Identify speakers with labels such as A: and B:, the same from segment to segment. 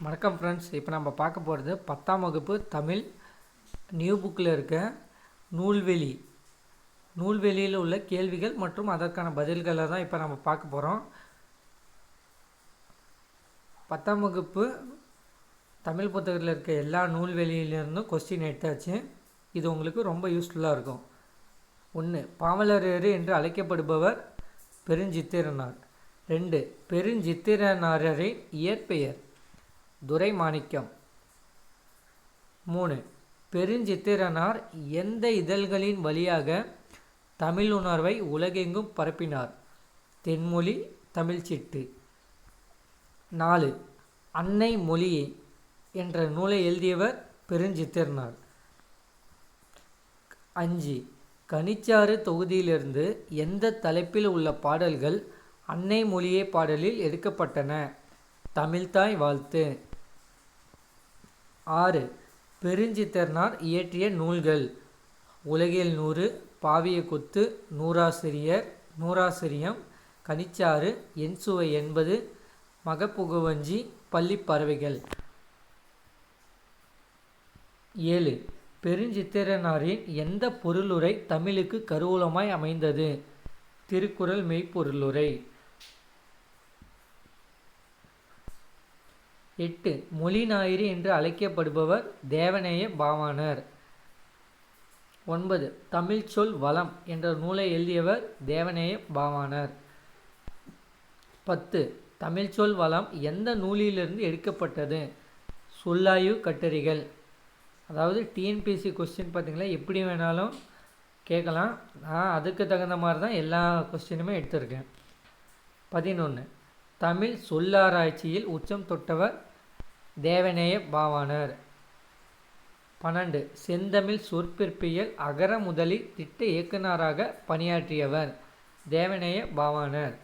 A: வணக்கம் ஃப்ரெண்ட்ஸ். இப்போ நம்ம பார்க்க போகிறது 10ஆம் வகுப்பு தமிழ் நியூ புக்கில் இருக்க நூல்வெளியில் உள்ள கேள்விகள் மற்றும் அதற்கான பதில்களை தான் இப்போ நம்ம பார்க்க போகிறோம். 10ஆம் வகுப்பு தமிழ் புத்தகத்தில் இருக்க எல்லா நூல்வெளியிலிருந்தும் கொஸ்டின் எடுத்தாச்சு. இது உங்களுக்கு ரொம்ப யூஸ்ஃபுல்லாக இருக்கும். 1. பாவலரேறு என்று அழைக்கப்படுபவர் பெருஞ்சித்திரனார். 2. பெருஞ்சித்திரனாரின் இயற்பெயர் துரைமாணிக்கம். 3. பெருஞ்சித்திரனார் எந்த இதழ்களின் வழியாக தமிழுணர்வை உலகெங்கும் பரப்பினார்? தென்மொழி, தமிழ்ச்சிட்டு. 4. அன்னை மொழி என்ற நூலை எழுதியவர் பெருஞ்சித்திரனார். 5. கனிச்சாறு தொகுதியிலிருந்து எந்த தலைப்பில் உள்ள பாடல்கள் அன்னை மொழியே பாடலில் எடுக்கப்பட்டன? தமிழ்தாய் வாழ்த்து. 6. பெருஞ்சித்திரனார் இயற்றிய நூல்கள் உலகியல் 100, பாவியக்கூத்து, நூறாசிரியம், கனிச்சாறு, என்சுவை 80, மகப்புகுவஞ்சி, பள்ளிப்பறவைகள். 7. பெருஞ்சித்திரனாரின் எந்த பொருளுரை தமிழுக்கு கருவூலமாய் அமைந்தது? திருக்குறள் மெய்ப்பொருளுரை. 8. மொழி ஞாயிறு என்று அழைக்கப்படுபவர் தேவநேய பாவாணர். 9. தமிழ் சொல் வளம் என்ற நூலை எழுதியவர் தேவநேய பாவாணர். 10. தமிழ் சொல் வளம் எந்த நூலிலிருந்து எடுக்கப்பட்டது? சொல்லாய்வு கட்டுரைகள். அதாவது டிஎன்பிஎஸ்சி கொஸ்டின் பார்த்திங்களா, எப்படி வேணாலும் கேட்கலாம். நான் அதுக்கு தகுந்த மாதிரி தான் எல்லா கொஸ்டினுமே எடுத்திருக்கேன். 11. தமிழ் சொல்லாராய்ச்சியில் உச்சம் தொட்டவர் தேவநேய பாவாணர். 12. செந்தமிழ் சொற்பிறப்பியல் அகர முதலி திட்ட இயக்குநராக பணியாற்றியவர் தேவநேய பாவாணர்.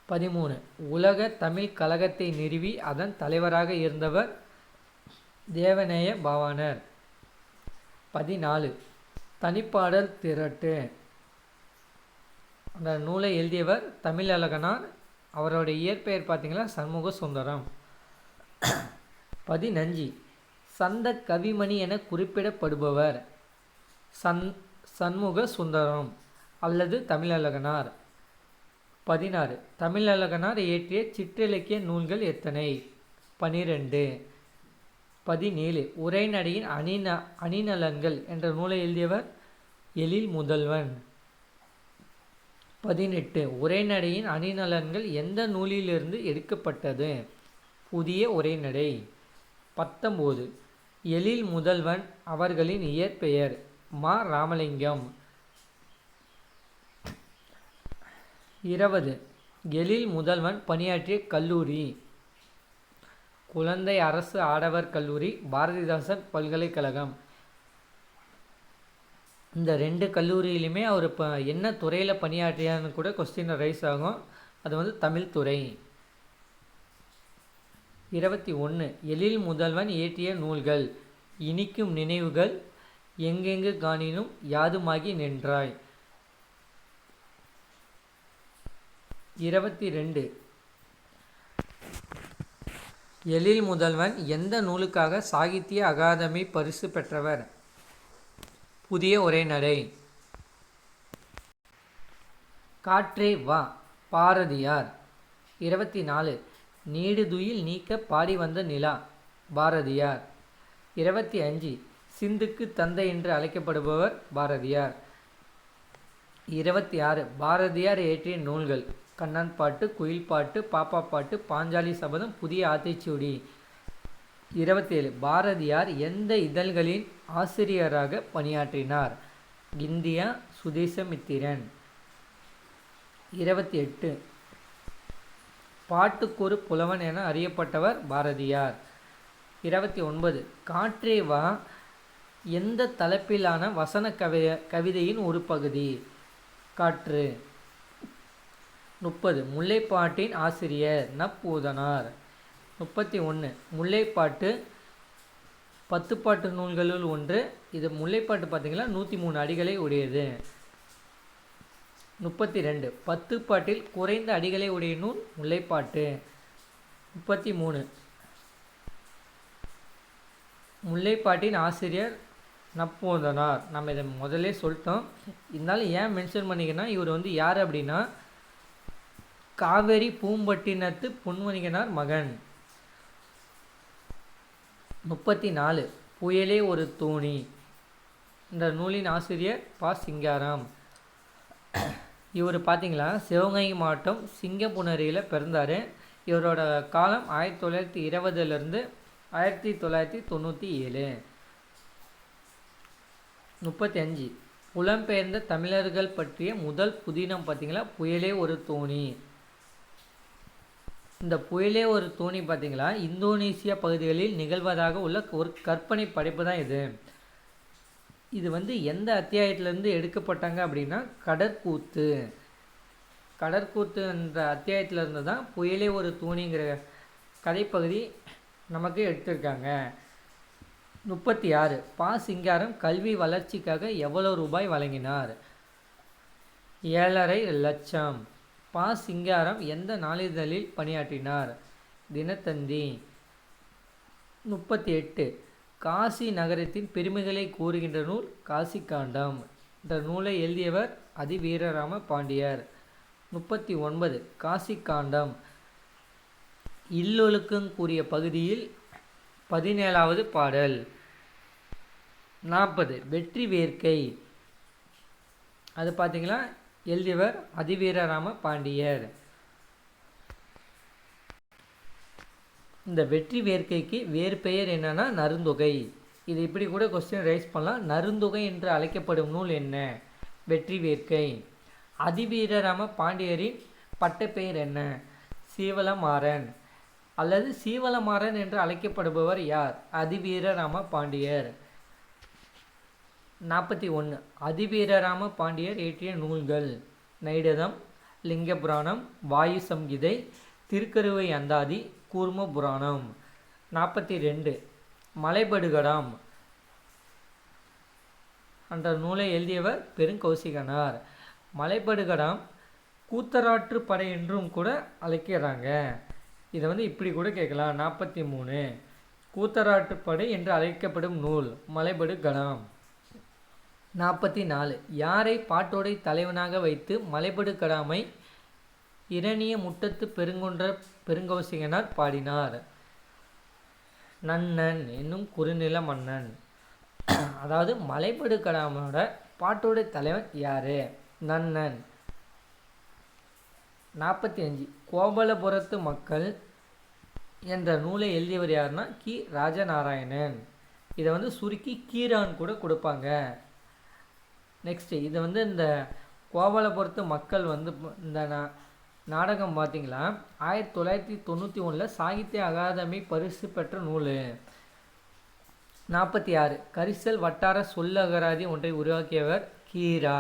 A: 13. உலக தமிழ் கழகத்தை நிறுவி அதன் தலைவராக இருந்தவர் தேவநேய பாவாணர். 14. தனிப்பாடல் திரட்டு அந்த நூலை எழுதியவர் தமிழழகனார். அவருடைய இயற்பெயர் பார்த்திங்கன்னா சண்முக சுந்தரம். 15. சந்த கவிமணி என குறிப்பிடப்படுபவர் சண்முக சுந்தரம் அல்லது தமிழழகனார். 16. தமிழழகனார் இயற்றிய சிற்றிலக்கிய நூல்கள் எத்தனை? 12. 17. உரைநடையின் அணிநலன்கள் என்ற நூலை எழுதியவர் எழில் முதல்வன். 18. உரைநடையின் அணிநலன்கள் எந்த நூலிலிருந்து எடுக்கப்பட்டது? புதிய உரைநடை. 19. எழில் முதல்வன் அவர்களின் இயற்பெயர் மா. ராமலிங்கம். 20. எழில் முதல்வன் பணியாற்றிய கல்லூரி குழந்தை அரசு ஆடவர் கல்லூரி, பாரதிதாசன் பல்கலைக்கழகம். இந்த 2 கல்லூரியிலுமே அவர் இப்போ என்ன துறையில் பணியாற்றியான்னு கூட கொஸ்டின் ரைஸ் ஆகும். அது தமிழ் துறை. 21. எழில் முதல்வன் இயற்றிய நூல்கள் இனிக்கும் நினைவுகள், எங்கெங்கு காணினும், யாதுமாகி நின்றாய். 22. எழில் முதல்வன் எந்த நூலுக்காக சாகித்ய அகாதமி பரிசு பெற்றவர்? புதிய உரைநடை. காற்றே வா பாரதியார். 24. நீடுதுயில் நீக்க பாடி வந்த நிலா பாரதியார். 25. சிந்துக்கு தந்தை என்று அழைக்கப்படுபவர் பாரதியார். 26. பாரதியார் இயற்றிய நூல்கள் கண்ணன் பாட்டு, குயில் பாட்டு, பாப்பா பாட்டு, பாஞ்சாலி சபதம், புதிய ஆத்திச்சூடி. 27. பாரதியார் எந்த இதழ்களின் ஆசிரியராக பணியாற்றினார்? இந்தியா, சுதேசமித்திரன். 28. பாட்டுக்கொரு புலவன் என அறியப்பட்டவர் பாரதியார். 29. காற்றே வா எந்த தலைப்பிலான வசன கவிதையின் ஒரு பகுதி? காற்று. 30. முல்லைப்பாட்டின் ஆசிரியர் நப்பூதனார். 31. முல்லைப்பாட்டு 10 பாட்டு நூல்களுள் ஒன்று. இது முல்லைப்பாட்டு பார்த்திங்கன்னா 103 அடிகளை உடையது. 32. 10 பாட்டில் குறைந்த அடிகளை உடைய நூல் முல்லைப்பாட்டு. 33. முல்லைப்பாட்டின் ஆசிரியர் நப்பூதனார். நம்ம இதை முதல்ல சொல்லிட்டோம். இருந்தாலும் ஏன் மென்ஷன் பண்ணிக்கன்னா, இவர் வந்து யார் அப்படின்னா காவேரி பூம்பட்டினத்து பொன்வணிகனார் மகன். 34 புயலே ஒரு தோணி. இந்த நூலின் ஆசிரியர் பா. சிங்காரம். இவர் பார்த்தீங்களா சிவகங்கை மாவட்டம் சிங்கம்புணரியில் பிறந்தார். இவரோட காலம் 1920லேருந்து 1997. 35 புலம்பெயர்ந்த தமிழர்கள் பற்றிய முதல் புதினம் பார்த்தீங்களா புயலே ஒரு தோணி. இந்த புயலே ஒரு தோணி பார்த்தீங்களா இந்தோனேசியா பகுதிகளில் நிகழ்வதாக உள்ள ஒரு கற்பனை படைப்பு தான் இது. இது வந்து எந்த அத்தியாயத்திலேருந்து எடுக்கப்பட்டாங்க அப்படின்னா கடற்கூத்து. கடற்கூத்து என்ற அத்தியாயத்திலேருந்து தான் புயலே ஒரு தோணிங்கிற கதைப்பகுதி நமக்கு எடுத்திருக்காங்க. 36 பா. சிங்காரம் கல்வி வளர்ச்சிக்காக எவ்வளவு ரூபாய் வழங்கினார்? 7,5 லட்சம். பா. சிங்காரம் எந்த நாளிதழில் பணியாற்றினார்? தினத்தந்தி. 38 காசி நகரத்தின் பெருமைகளை கூறுகின்ற நூல் காசி காண்டம். இந்த நூலை எழுதியவர் அதிவீரராம பாண்டியர். 39 காசி காண்டம் இல்லொழுக்கங் கூறிய பகுதியில் 17வது பாடல். 40 வெற்றி வேர்க்கை. அது பார்த்தீங்களா எழுதியவர் அதிவீரராம பாண்டியர். இந்த வெற்றி வேர்க்கைக்கு வேறு பெயர் என்னன்னா நருந்தொகை. இது இப்படி கூட கொஸ்டின் ரைஸ் பண்ணலாம். நருந்தொகை என்று அழைக்கப்படும் நூல் என்ன? வெற்றி வேர்க்கை. அதிவீரராம பாண்டியரின் பட்டப்பெயர் என்ன? சீவலமாறன் அல்லது சீவலமாறன் என்று அழைக்கப்படுபவர் யார்? அதிவீரராம பாண்டியர். 41 அதிவீரராம பாண்டியர் இயற்றிய நூல்கள் நைடதம், லிங்க புராணம், வாயு சம்ஹிதை, திருக்கருவை அந்தாதி, கூர்ம புராணம். 42 மலைபடுகடாம் என்ற நூலை எழுதியவர் பெருங்கௌசிகனார். மலைபடுகடாம் கூத்தராற்று படை என்றும் கூட அழைக்கிறாங்க. இதை வந்து இப்படி கூட கேட்கலாம். 43 கூத்தராற்று படை என்று அழைக்கப்படும் நூல் மலைபடுகடாம். 44 யாரை பாட்டோடை தலைவனாக வைத்து மலைபடுகடாமை இரணிய முட்டத்து பெருங்குன்ற பெருங்கௌசிகனார் பாடினார்? நன்னன் என்னும் குறுநில மன்னன். அதாவது மலைபடுகடாமோட பாட்டோடை தலைவன் யாரு? நன்னன். 45 கோபலபுரத்து மக்கள் என்ற நூலை எழுதியவர் யாருன்னா கி. ராஜநாராயணன். இதை வந்து சுருக்கி கீரான் கூட கொடுப்பாங்க. நெக்ஸ்ட்டு இது வந்து இந்த கோவலபுரத்து மக்கள் வந்து இந்த நாடகம் பார்த்தீங்களா 1991 சாகித்ய அகாதமி பரிசு பெற்ற நூல். 46 கரிசல் வட்டார சொல்லகராதி ஒன்றை உருவாக்கியவர் கீரா.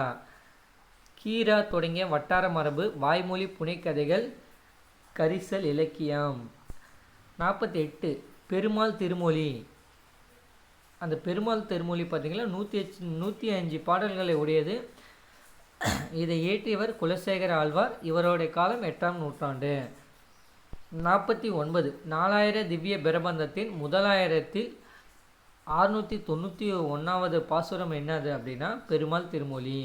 A: கீரா தொடங்கிய வட்டார மரபு வாய்மொழி புனைக்கதைகள் கரிசல் இலக்கியம். 48 பெருமாள் திருமொழி. அந்த பெருமாள் திருமொழி பார்த்திங்கன்னா 105 பாடல்களை உடையது. இதை இயற்றியவர் குலசேகர ஆழ்வார். இவருடைய காலம் 8ஆம் நூற்றாண்டு. 49 4000 திவ்ய பிரபந்தத்தின் முதலாயிரத்தில் 691வது பாசுரம் என்னது அப்படின்னா பெருமாள் திருமொழி.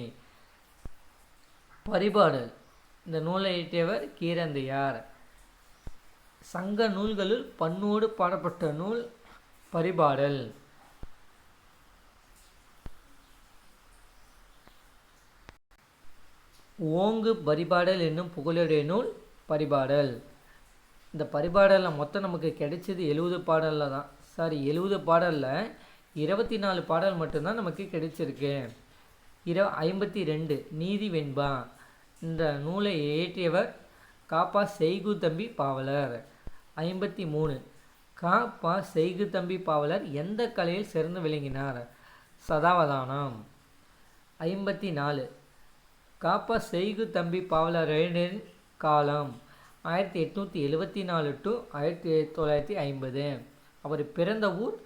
A: பரிபாடல். இந்த நூலை இயற்றியவர் கீரந்தையார். சங்க நூல்களுள் பண்ணோடு பாடப்பட்ட நூல் பரிபாடல். ஓங்கு பரிபாடல் என்னும் புகழுடைய நூல் பரிபாடல். இந்த பரிபாடலில் மொத்தம் நமக்கு கிடைச்சது 70 பாடலில் தான். 70 பாடலில் 24 பாடல் மட்டும்தான் நமக்கு கிடைச்சிருக்கு. 52 நீதி வெண்பா. இந்த நூலை இயற்றியவர் காப்பா செய்குதம்பி பாவலர். 53 காப்பா செய்குதம்பி பாவலர் எந்த கலையில் சிறந்து விளங்கினார்? சதாவதானம். 54 காப்பா செய்குதம்பி பாவலரின் காலம் 1874 to 1950. அவர் பிறந்த ஊர்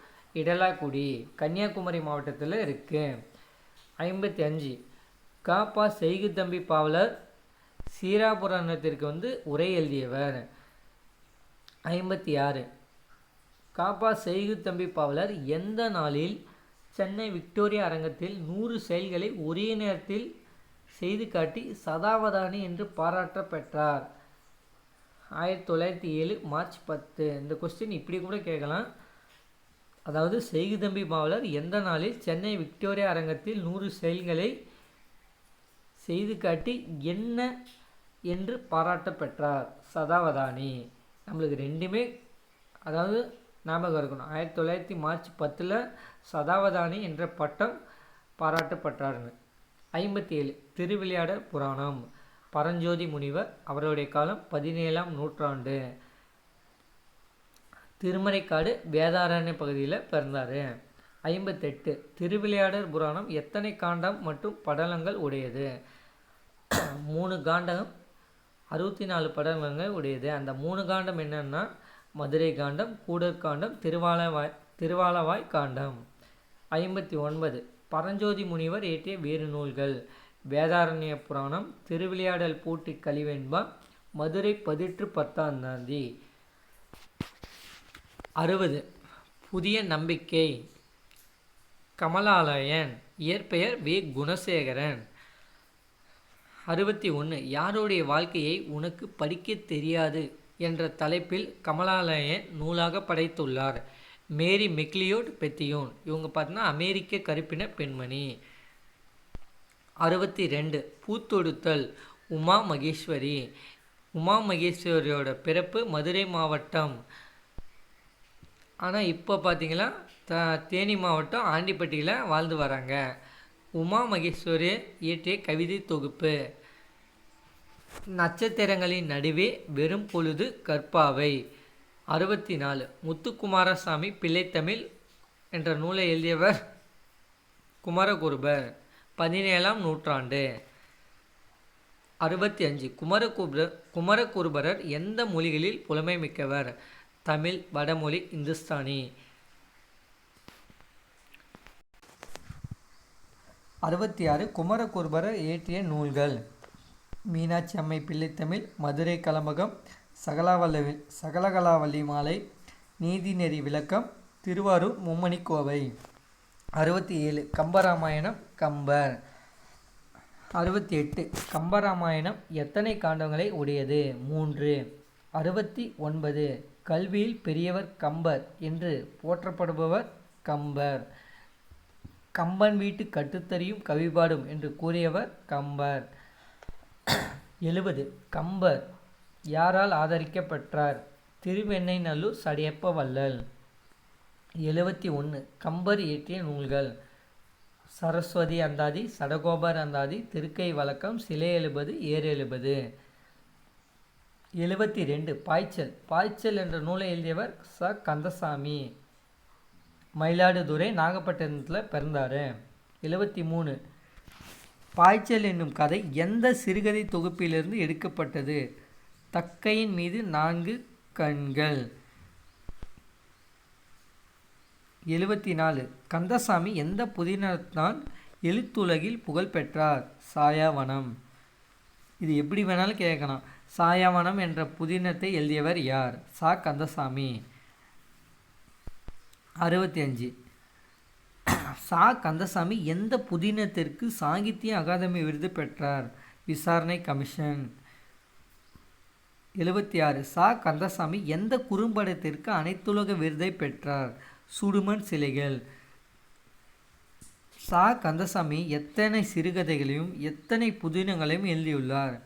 A: இடலாக்குடி, கன்னியாகுமரி மாவட்டத்தில் இருக்குது. 55 காப்பா செய்குதம்பி பாவலர் சீராபுராணத்திற்கு வந்து உரை எழுதியவர். 56 காப்பா செய்குத்தம்பி பாவலர் எந்த நாளில் சென்னை விக்டோரியா அரங்கத்தில் 100 செயல்களை ஒரே நேரத்தில் செய்து காட்டி சதாவதானி என்று பாராட்ட பெற்றார்? 1907 மார்ச் 10. இந்த கொஸ்டின் இப்படி கூட கேட்கலாம். அதாவது செய்குதம்பி பாவலர் எந்த நாளில் சென்னை விக்டோரியா அரங்கத்தில் 100 செயல்களை செய்து காட்டி என்ன என்று பாராட்ட பெற்றார்? சதாவதானி. நம்மளுக்கு ரெண்டுமே அதாவது ஞாபகம் இருக்கணும். 1900 மார்ச் 10 சதாவதானி என்ற பட்டம் பாராட்டப்பட்டார்னு. 57 திருவிளையாடற் புராணம். பரஞ்சோதி முனிவர், அவருடைய காலம் 17ஆம் நூற்றாண்டு. திருமறைக்காடு வேதாரண்ய பகுதியில் பிறந்தார். 58 திருவிளையாடற் புராணம் எத்தனை காண்டம் மற்றும் படலங்கள் உடையது? 3 காண்டம் 64 படலங்கள் உடையது. அந்த 3 காண்டம் என்னன்னா மதுரை காண்டம், கூடற் காண்டம், திருவாலவாய் காண்டம். 59 பரஞ்சோதி முனிவர் இயற்றிய வேறு நூல்கள். வேதாரண்ய புராணம், திருவிளையாடல் பூட்டி கலிவெண்பா, மதுரை பதிற்று 10ஆம். 60 புதிய நம்பிக்கை. கமலாலயன். இயற்பெயர் வே. குணசேகரன். 61 யாருடைய வாழ்க்கையை உனக்கு படிக்க தெரியாது என்ற தலைப்பில் கமலாலயன் நூலாக படைத்துள்ளார்? Mary McLeod Bethune. இவங்க பார்த்தீங்கன்னா அமெரிக்க கருப்பின பெண்மணி. 62 பூத்தொடுத்தல். உமா மகேஸ்வரி. உமா மகேஸ்வரியோட பிறப்பு மதுரை மாவட்டம். ஆனால் இப்போ பார்த்தீங்கன்னா தேனி மாவட்டம் ஆண்டிப்பட்டியில் வாழ்ந்து வராங்க. உமா மகேஸ்வரி இயற்றிய கவிதை தொகுப்பு. நட்சத்திரங்களின் நடுவே வெறும் பொழுது கற்பாவை. 64 முத்துக்குமாரசாமி பிள்ளைத்தமிழ் என்ற நூலை எழுதியவர் குமரகுருபர், 17ஆம் நூற்றாண்டு. 65 குமரகுருபரர் எந்த மொழிகளில் புலமை மிக்கவர்? தமிழ், வடமொழி, இந்துஸ்தானி. 66 குமரகுருபரர் இயற்றிய நூல்கள். மீனாட்சி அம்மை பிள்ளைத்தமிழ், மதுரை கலம்பகம், சகலகலாவல்லி மாலை, நீதிநெறி விளக்கம், திருவாரூர் மும்மணி கோவை. 67 கம்பராமாயணம். கம்பர். 68 கம்பராமாயணம் எத்தனை காண்டங்களை உடையது? 3. 69 கல்வியில் பெரியவர் கம்பர் என்று போற்றப்படுபவர் கம்பர். கம்பன் வீட்டு கட்டுத்தறியும் கவிபாடும் என்று கூறியவர் கம்பர். 70 கம்பர் யாரால் ஆதரிக்கப்பெற்றார்? திருவெண்ணைநல்லூர் சடையப்ப வள்ளல். 71 கம்பர் இயற்றிய நூல்கள். சரஸ்வதி அந்தாதி, சடகோபர் அந்தாதி, திருக்கை வழக்கம், சிலை எழுபது, ஏர் எழுபது. 72 பாய்ச்சல். பாய்ச்சல் என்ற நூலை எழுதியவர் ச. கந்தசாமி. மயிலாடுதுறை, நாகப்பட்டினத்தில் பிறந்தார். 73 பாய்ச்சல் என்னும் கதை எந்த சிறுகதை தொகுப்பிலிருந்து எடுக்கப்பட்டது? தக்கையின் மீது 4 கண்கள். 74 கந்தசாமி எந்த புதினத்தான் எழுத்துலகில் புகழ் பெற்றார்? சாயாவனம். இது எப்படி வேணாலும் கேட்கலாம். சாயாவனம் என்ற புதினத்தை எழுதியவர் யார்? சா. கந்தசாமி. 65 சா. கந்தசாமி எந்த புதினத்திற்கு சாகித்ய அகாதமி விருது பெற்றார்? விசாரணை கமிஷன். 76 சா. கந்தசாமி எந்த குறும்படத்திற்கு அனைத்துலக விருதை பெற்றார்? சுடுமண் சிலைகள். சா. கந்தசாமி எத்தனை சிறுகதைகளையும் எத்தனை புதினங்களையும் எழுதியுள்ளார்?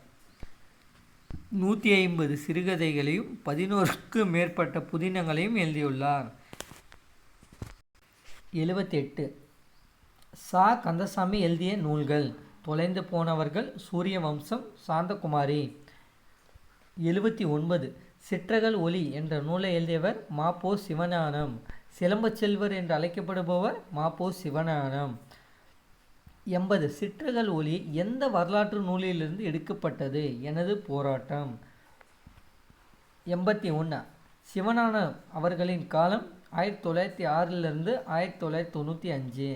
A: 150 சிறுகதைகளையும் 11க்கு மேற்பட்ட புதினங்களையும் எழுதியுள்ளார். 78 சா. கந்தசாமி எழுதிய நூல்கள். தொலைந்து போனவர்கள், சூரிய வம்சம், சாந்தகுமாரி. 79 சிற்றகல் ஒளி என்ற நூலை எழுதியவர் மா. பொ. சிவஞானம். சிலம்பச்செல்வர் என்று அழைக்கப்படுபவர் மா. பொ. சிவஞானம். 80 சிற்றகல் ஒளி எந்த வரலாற்று நூலிலிருந்து எடுக்கப்பட்டது? எனது போராட்டம். 81 சிவஞானம் அவர்களின் காலம் 1906 1995.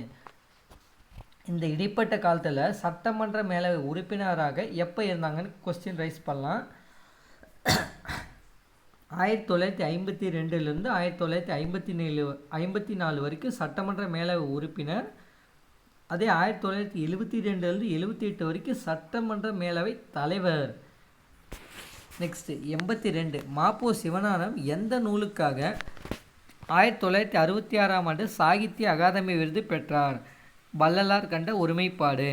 A: இந்த இடைப்பட்ட காலத்தில் சட்டமன்ற மேலவை உறுப்பினராக எப்போ இருந்தாங்கன்னு கொஸ்டின் ரைஸ் பண்ணலாம். 1952லேருந்து 1954 வரைக்கும் சட்டமன்ற மேலவை உறுப்பினர். அதே 1972லேருந்து 78 வரைக்கும் சட்டமன்ற மேலவை தலைவர். நெக்ஸ்ட்டு 82 மாப்போ சிவஞானம் எந்த நூலுக்காக 1966ஆம் ஆண்டு சாகித்ய அகாதமி விருது பெற்றார்? வள்ளலார் கண்ட ஒருமைப்பாடு.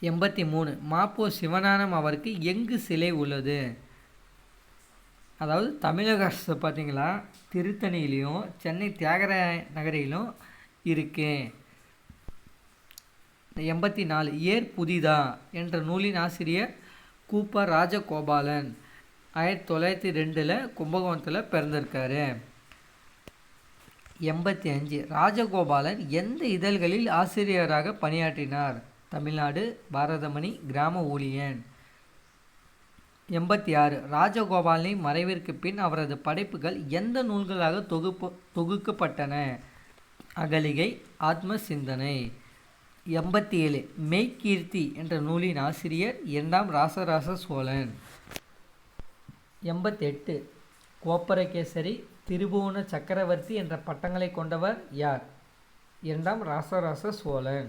A: 83 மாப்போ சிவஞானம் அவருக்கு எங்கு சிலை உள்ளது? அதாவது தமிழக அரசு பார்த்தீங்களா திருத்தணியிலையும் சென்னை தியாகராய நகரிலும் இருக்கு. 84 ஏர் புதிதா என்ற நூலின் ஆசிரியர் கூப்பா ராஜகோபாலன். 1902 கும்பகோணத்தில் பிறந்திருக்காரு. 85 ராஜகோபாலன் எந்த இதழ்களில் ஆசிரியராக பணியாற்றினார்? தமிழ்நாடு, பாரதமணி, கிராம ஊழியன். 86 ராஜகோபாலனின் மறைவிற்கு பின் அவரது படைப்புகள் எந்த நூல்களாக தொகுக்கப்பட்டன? அகலிகை, ஆத்ம சிந்தனை. 87 மெய்கீர்த்தி என்ற நூலின் ஆசிரியர் 2ஆம் ராசராச சோழன். 88 கோப்பரகேசரி, திரிபுவன சக்கரவர்த்தி என்ற பட்டங்களை கொண்டவர் யார்? 2ஆம் ராசராச சோழன்.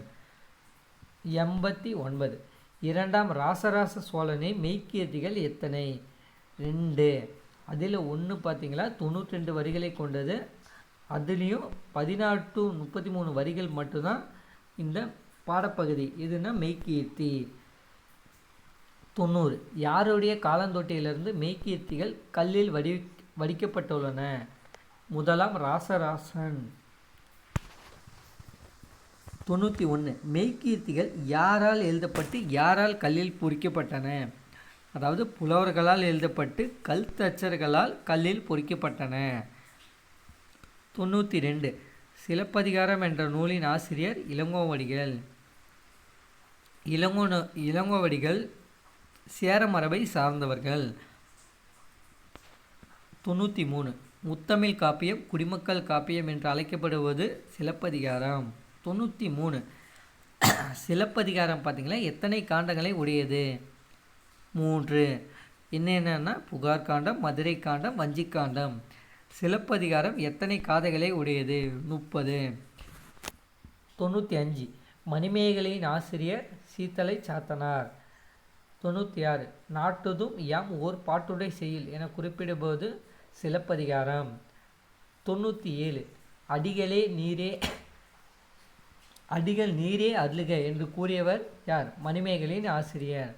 A: 89 2ஆம் ராசராச சோழனின் மெய்கீர்த்திகள் எத்தனை? 2. அதில் ஒன்று பார்த்தீங்களா 92 வரிகளை கொண்டது. அதுலேயும் 14 to 33 வரிகள் மட்டும்தான் இந்த பாடப்பகுதி. இதுனா மெய்கீர்த்தி. 90 யாருடைய காலந்தொட்டியிலிருந்து மெய்கீர்த்திகள் கல்லில் வடிக்கப்பட்டுள்ளன? முதலாம் ராசராசன். 91 மெய்கீர்த்திகள் யாரால் எழுதப்பட்டு யாரால் கல்லில் பொறிக்கப்பட்டன? அதாவது புலவர்களால் எழுதப்பட்டு கல் தச்சர்களால் கல்லில் பொறிக்கப்பட்டன. 92 சிலப்பதிகாரம் என்ற நூலின் ஆசிரியர் இளங்கோவடிகள். இளங்கோவடிகள் சேர மரபை சார்ந்தவர்கள். 93 முத்தமிழ் காப்பியம், குடிமக்கள் காப்பியம் என்று அழைக்கப்படுவது சிலப்பதிகாரம். 93 சிலப்பதிகாரம் பார்த்திங்களா எத்தனை காண்டங்களை உடையது? 3. என்னென்னா புகார் காண்டம், மதுரை காண்டம், வஞ்சி காண்டம். சிலப்பதிகாரம் எத்தனை காதைகளை உடையது? 30. 95 மணிமேகலையின் ஆசிரியர் சீத்தலை சாத்தனார். 96 நாட்டுதும் யாம் ஓர் பாட்டுடை செய்யுள் என குறிப்பிடும்போது சிலப்பதிகாரம். 97 அடிகள் நீரே அருளுக என்று கூறியவர் யார்? மணிமேகலையின் ஆசிரியர்.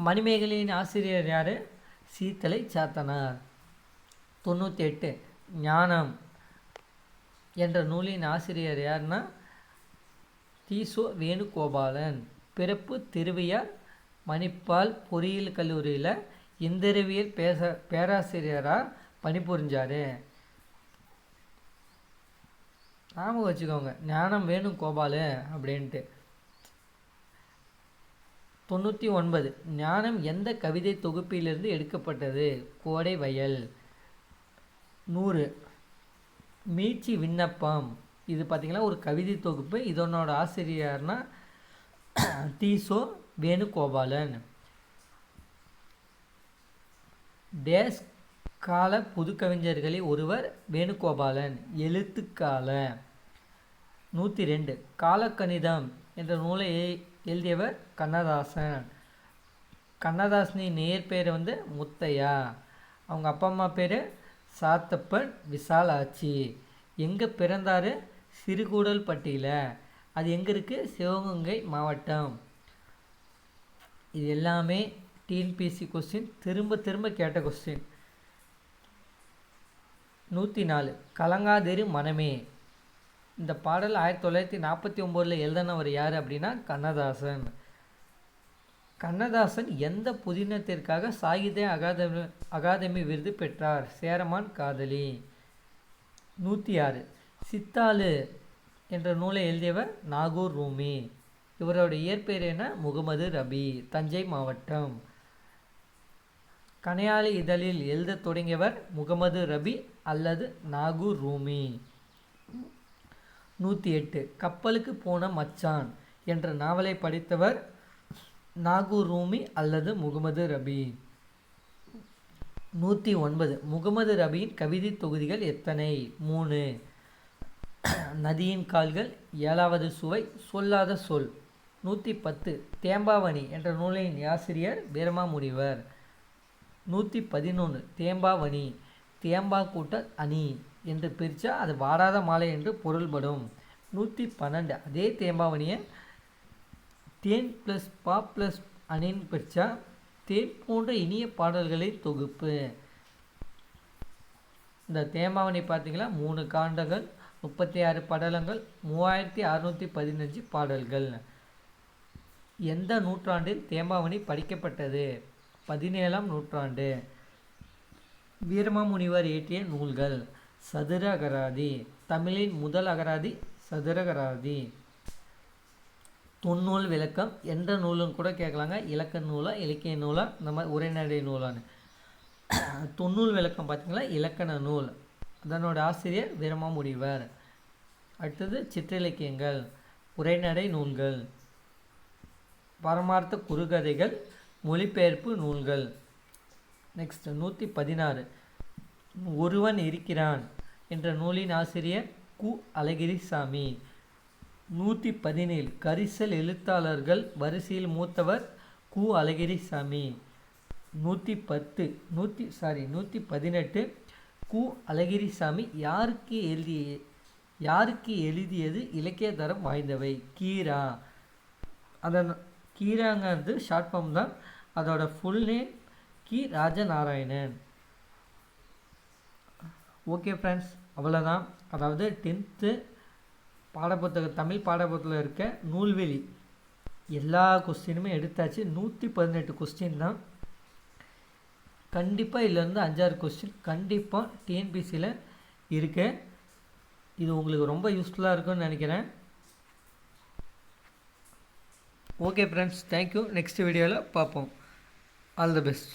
A: மணிமேகலையின் ஆசிரியர் யார்? சீத்தலை சாத்தனார். 98 ஞானம் என்ற நூலின் ஆசிரியர் யார்னா தீசோ வேணுகோபாலன். பிறப்பு திருவையார். மணிப்பால் பொறியியல் கல்லூரியில் இந்திரவியல் பேராசிரியராக பணிபுரிஞ்சார். ஞாபகம் வச்சுக்கோங்க ஞானம் வேணுகோபாலு அப்படின்ட்டு. 99 ஞானம் எந்த கவிதை தொகுப்பிலிருந்து எடுக்கப்பட்டது? கோடை வயல். 100 மீட்சி விண்ணப்பம். இது பார்த்திங்கன்னா ஒரு கவிதை தொகுப்பு. இதனோட ஆசிரியர்னா தீசோ வேணுகோபாலன். டேஸ் கால புது கவிஞர்களில் ஒருவர் வேணுகோபாலன். எழுத்துக்கால. 102 காலக்கணிதம் என்ற நூலை எழுதியவர் கண்ணதாசன். கண்ணதாசனின் நேர் முத்தையா. அவங்க அப்பா அம்மா பேர் சாத்தப்பன், விசாலாட்சி. எங்கே பிறந்தார்? சிறுகூடல்பட்டியில். அது எங்கே இருக்குது? சிவகங்கை மாவட்டம். இது எல்லாமே டிஎன்பிஎஸ்சி கொஸ்டின், திரும்ப கேட்ட கொஸ்டின். 104 கலங்காதிரு மனமே. இந்த பாடல் 1949 எழுதினவர் யார் அப்படின்னா கண்ணதாசன். கண்ணதாசன் எந்த புதினத்திற்காக சாகித்ய அகாதமி விருது பெற்றார்? சேரமான் காதலி. 106 சித்தாளு என்ற நூலை எழுதியவர் நாகூர் ரூமி. இவரோட இயற்பெயர் என்ன? முகமது ரபி, தஞ்சை மாவட்டம். கனையாளி இதழில் எழுத தொடங்கியவர் முகமது ரபி அல்லது நாகூர் ரூமி. 108 கப்பலுக்கு போன மச்சான் என்ற நாவலை படித்தவர் நாகூர் ரூமி அல்லது முகமது ரபி. 109 முகமது ரபியின் கவிதை தொகுதிகள் எத்தனை? 3. நதியின் கால்கள், 7வது சுவை, சொல்லாத சொல். 110 தேம்பாவணி என்ற நூலின் ஆசிரியர் வீரமாமுனிவர். 111 தேம்பாவணி, தேம்பா கூட்டல் அணி என்று பிரித்தா அது வாடாத மாலை என்று பொருள்படும். 112 அதே தேம்பாவணியை தேன் ப்ளஸ் பா ப்ளஸ் அணின்னு பிரித்தா தேன் போன்ற இனிய பாடல்களின் தொகுப்பு. இந்த தேம்பாவணி பார்த்திங்களா 3 காண்டங்கள், 36 படலங்கள், 3615 பாடல்கள். எந்த நூற்றாண்டில் தேம்பாவணி படிக்கப்பட்டது? 17ஆம் நூற்றாண்டு. வீரமாமுனிவர் இயற்றிய நூல்கள். சதுர அகராதி, தமிழின் முதல் அகராதி சதுர அகராதி. தொன்னூல் விளக்கம் எந்த நூலுன்னு கூட கேட்கலாங்க. இலக்க நூலா, இலக்கிய நூலா, இந்த மாதிரி உரைநடை நூலான்னு. தொன்னூல் விளக்கம் பார்த்திங்களா இலக்கண நூல், அதனோட ஆசிரியர் வீரமாமுனிவர். அடுத்தது சிற்றிலக்கியங்கள், உரைநடை நூல்கள், பரமார்த்த குறுகதைகள், மொழிபெயர்ப்பு நூல்கள். நெக்ஸ்ட் 116 ஒருவன் இருக்கிறான் என்ற நூலின் ஆசிரியர் கு. அழகிரிசாமி. 117 கரிசல் எழுத்தாளர்கள் வரிசையில் மூத்தவர் கு. அழகிரிசாமி. 118 கு. அழகிரிசாமி யாருக்கு எழுதியது இலக்கிய தரம் வாய்ந்தவை? கீரா. அதன் கீராங்கிறது ஷார்ட் ஃபார்ம் தான், அதோட ஃபுல் நேம் கி. ராஜநாராயணன். ஓகே ஃப்ரெண்ட்ஸ், அவ்வளோதான். அதாவது 10th பாடப்புத்தகம், தமிழ் பாடப்புத்தகத்தில் இருக்க நூல்வெளி எல்லா கொஸ்டினுமே எடுத்தாச்சு. 118 கொஸ்டின் தான். கண்டிப்பாக இதிலேருந்து 5-6 கொஸ்டின் கண்டிப்பாக டிஎன்பிசியில் இருக்கு. இது உங்களுக்கு ரொம்ப யூஸ்ஃபுல்லாக இருக்கும்னு நினைக்கிறேன். Okay friends, thank you. நெக்ஸ்ட் வீடியோவில் பார்ப்போம். All the best.